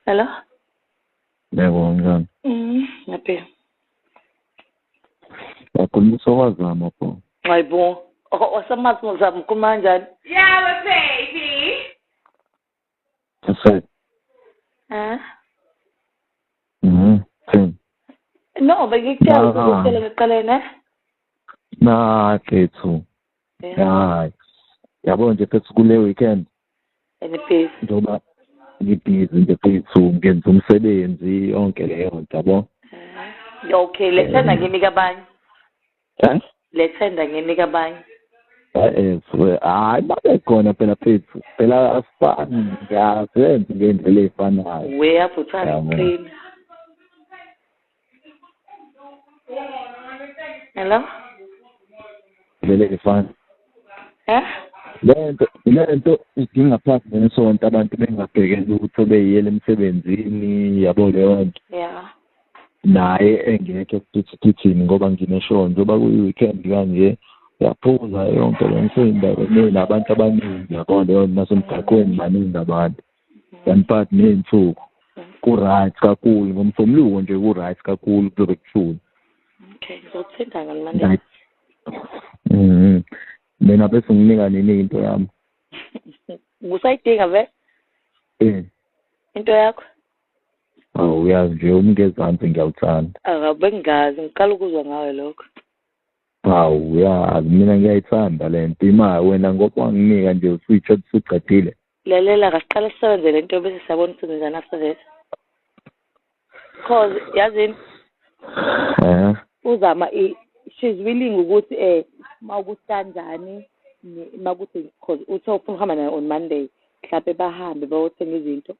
Hello? Yebo njani? Ngaphi? Yakhuluma sokwazama pho. Hayibo. Wasamathi ngizama ukukhuluma kanjani? Yeah, baby. Ese. Thini? No, bengikutshela ukuthi ngiqale ne. Kethu. Hayi. Yabo nje phethu kule weekend. Busy. Njoba ngibhizi nje phethu ngenza umsebenzi yonke leyo nto yabo. Okay, lethanda ngini kabanye. Lethanda ngini kabanye. Hayi babe khona phela phethu. Phela asifani ngiyazenza ngendlela efanayo. We have to try to clean. Hello? Lele efana. Lento idinga phakathi nesonto abantu bengabhekela ukuthi obeyiyele emsebenzini yabo leyo nto. Yeah. Naye engekho futhini ngoba ngineshow njengoba kuyi-weekend kanje uyaphuza yonke le nto nabantu abaningi yabo leyo nasemgaqweni baningi abantu kanti ney'nsuku ku-right kakhulu ngomsombuluko nje ku-right kakhulu kuzobe kuthula. Okay, ngizothinta ngani mina bese nginika nini into yami. Usayidinga ve? Into yakho? Uyazi nje umngezansi ngiyawuthanda. Bengazi ngiqala ukuzwa ngawe lokho. Uyazi mina ngiyayithanda le nto imali wena ngoba wanginika nje usuyitsho usuqedile. Lalela kasiqale sisebenze le nto bese siyabona usebenzana after that. Cause yazini uzama she's willing ukuthi mawukusanjani makuthi cause uthi ufuna ukuhamba nayo on Monday mhlawumbe bahambe bayothenga izinto.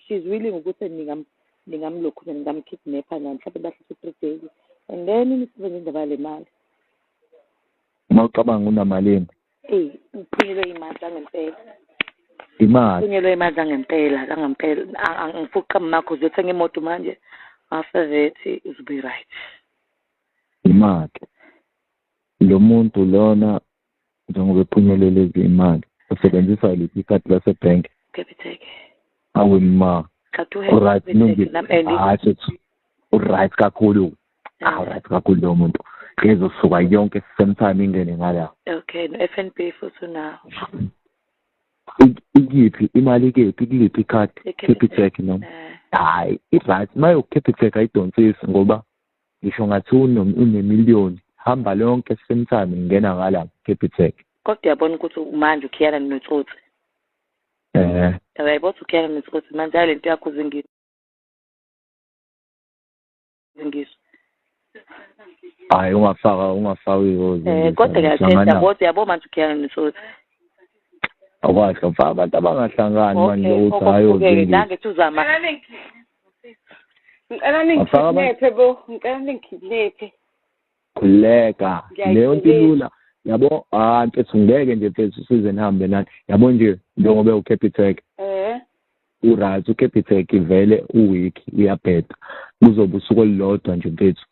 She's willing ukuthi ningamlokhu ningamkidnapha nani mhlawumbe bahlise 3 days and then nisebenze indaba le mali. Mawucabanga unamalini? Ngiphunyelwe imali zangempela. Imali? Ngiphunyelwe imali zangempela. Angifuna ukuqamba makho uzothenga imoto manje after that it will be right. Imali. Lo muntu lona njengoba ephunyelwe lezi imali usebenzisa liphi ikhadi lasebhenki? Capitec. Awima. Alright, right kakhulu. Right kakhulu lo muntu. Kezosuka yonke sometime ingene ngala. Okay, no FNB futhi nawo. Ikiphi imali kephi kuliphi ikhadi? Capitec no. Hayi, right mayo Capitec ayidonsisi ngoba ngisho ngathi unemillion hamba lonke sometime ingena ngala Capitec. Kodwa uyabona ukuthi manje ukhiyana notsotsi. Uyayibona ukhiyana notsotsi manje le nto yakho zingisi. Hayi ungafaka irozi. Kodwa ngiyathetha ukuthi yabo manje ukhiyana notsotsi. Awasho mfaka abantu abangahlangani manje ukuthi hayo okay nange tuzama. Ngicela ningikidnaphe. Khuleka leyo nto ilula yabo mfethu ngeke nje mfethu size nihambe nathi yabo nje njengoba uCapitec uright uCapitec ivele uweek uyabheda kuzobe usuku olulodwa nje mfethu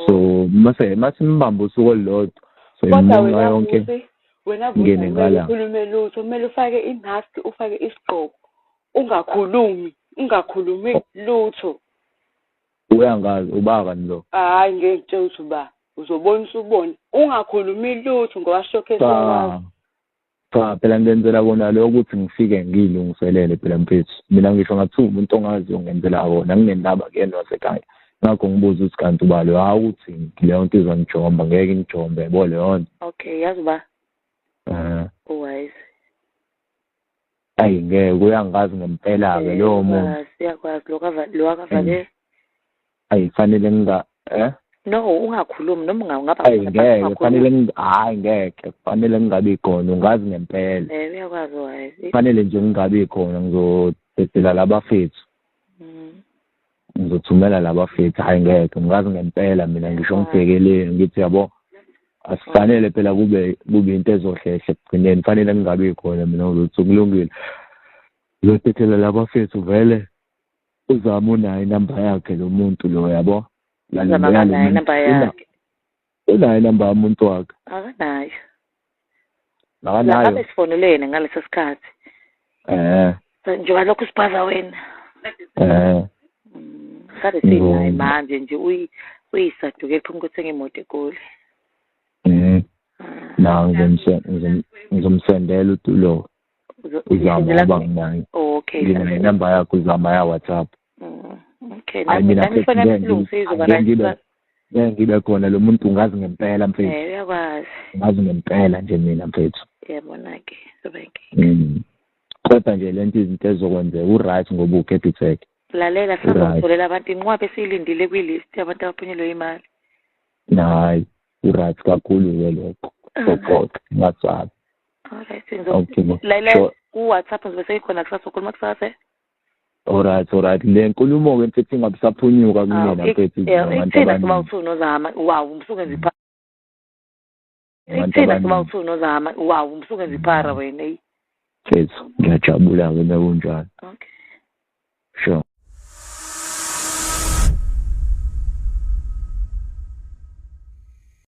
so mase mbamba usuku olulodwa so imonga yonke wena ngene ngala ukhulume lutho kumele ufake imask ufake isigqoko ungakhulumi lutho. Uyangazi ubaka lo. Hayi ngeke uthi ba uzobona usubona ungakhulumi lutho ngoba showcase wazi. Cha phela ngenzela bona lo ukuthi ngifike ngilungiselele phela mfethu. Mina ngisho ngathi umuntu ongazi ongenzela wona nginendaba kuyena wasekhaya. Ngakho ngibuza ukuthi kanti ubalo awuthi leyo nto izongijomba ngeke ngijombe yabo leyo nto. Okay yazi ba. Wise. Ayi ngeke uyangazi ngempela ke lo muntu. Siyakwazi lo akavale. Ayi fanele no ungakhulumi noma ungaba ngeke fanele ngingabi khona ungazi ngempela uyakwazi wise fanele nje ngingabi khona ngizodedela labafethu ngizothumela labafethu hayi ngeke ngingazi ngempela mina ngisho ngibhekeleni ngithi yabo asifanele phela kube into ezohlehla ekugcineni fanele ngingabi khona mina ukuthi kulungile ngizodedela labafethu vele uzama unayo inamba yakhe lo muntu lo yabo unayo inamba yakhe unayo inamba yomuntu wakhe akanayo ngabe sifonelene ngaleso sikhathi njengoba lokhu sibaza wena Kade sinaye manje nje uyisaduke ephuma ukuthenga imoto eGoli. Naw ngizomsendela utulo. Uzama Abangani. Okay. Ngine number yakho uzama ya WhatsApp. Okay. Nami fana silungisizo bana. Ngibe khona lo muntu ungazi ngempela mfethu. Uyakwazi. Ngazi ngempela nje mina mfethu. Yabona ke, sobeke. Kodwa nje lento izinto ezokwenzeka uright ngoba uCapitec. Lalela sizotholela abantu inqwabe silindile kwilist yabantu abaphunyelwe imali. Hayi, uright kakhulu lokho. Support WhatsApp. Alright, lalela ku-WhatsApp ngizobe seyikhona kusasa ukhuluma kusasa. Alright. Le nkulumo ke mfethu ingabisaphunyuka kumina mfethu. Ikuthina kuba uthuno zama. Wow, umsuke ngiphara. Ikuthina kuba uthuno zama. Wow, umsuke ngiphara wena. Mfethu, ngiyajabula wena kunjalo. Okay.